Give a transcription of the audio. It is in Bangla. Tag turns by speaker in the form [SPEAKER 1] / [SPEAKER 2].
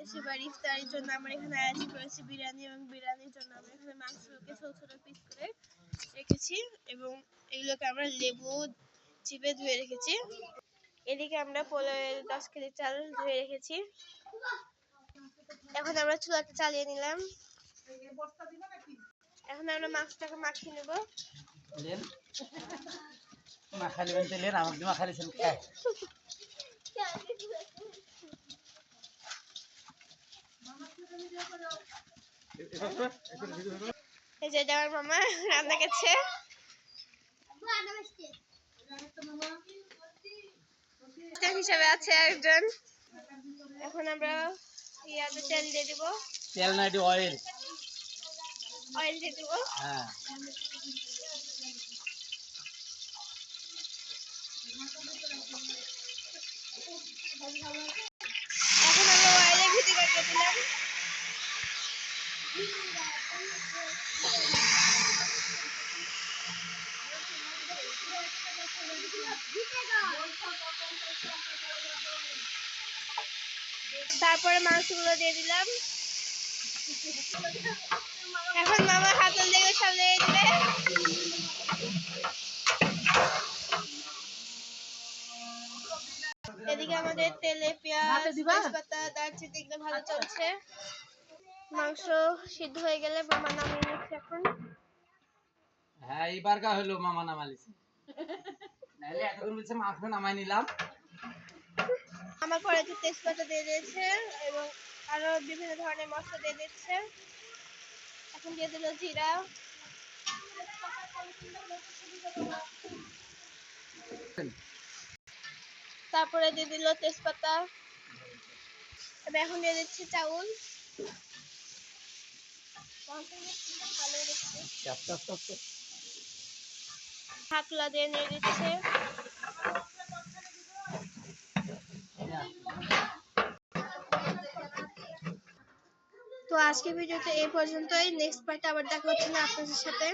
[SPEAKER 1] দেশের বাড়ি ইফতারের জন্য আমরা এখানে আয়োজন করেছি বিরিয়ানি, এবং বিরিয়ানির জন্য আমরা এখানে মাংসকে ছোট ছোট পিস করে রেখেছি এবং এগুলোকে আমরা লেবু চিপে ধুয়ে রেখেছি। এদিকে আমরা পোলাওয়ের 10 কেজি চাল ধুয়ে রেখেছি। এখন আমরা চুলাটা চালিয়ে নিলাম। এখন আমরা মাংসটাকে মাখিয়ে নেব।
[SPEAKER 2] মাখালিবেন তেলের আমাকে মাখালিছেন খায়।
[SPEAKER 1] এই যে আমার মামা রান্না করছে। হিসাবে আছে একজন। এখন আমরা পেঁয়াজে তেল দিয়ে দিব।
[SPEAKER 2] তেল না, এটি অয়েল।
[SPEAKER 1] অয়েল দিয়ে দিব।
[SPEAKER 2] হ্যাঁ,
[SPEAKER 1] এখন আমরা অয়েলে ভিতরে করে দিলাম। তারপরে মাংসগুলো দিয়ে দিলাম। এখন মামা হাতল দিয়ে সব দিয়ে দিবে। এদিকে আমাদের তেলে পেঁয়াজ, তেজপাতা, দারচিনি এগুলো ভালো চলছে। মাংস সিদ্ধ হয়ে গেলে মামা নামিয়ে নিচ্ছে এখন।
[SPEAKER 2] হ্যাঁ, এইবার গা হলো মামা নামালিছে। নাইলে এতক্ষণ বলছে মাংস নামাই নিলাম।
[SPEAKER 1] আমার পরে তেজপাতা দিয়ে দিয়েছে এবং আরো বিভিন্ন ধরনের মশলা দিয়ে দিচ্ছে। এখন দিয়ে দিল জিরা। তারপরে দিয়ে দিল তেজপাতা। এখন দিয়ে দিচ্ছি চাউল। ঢাকলা দিয়ে নিয়ে দিচ্ছে। তো আজকে ভিডিওতে এই পর্যন্তই। নেক্সট পার্টে আবার দেখা হচ্ছে না আপনাদের সাথে।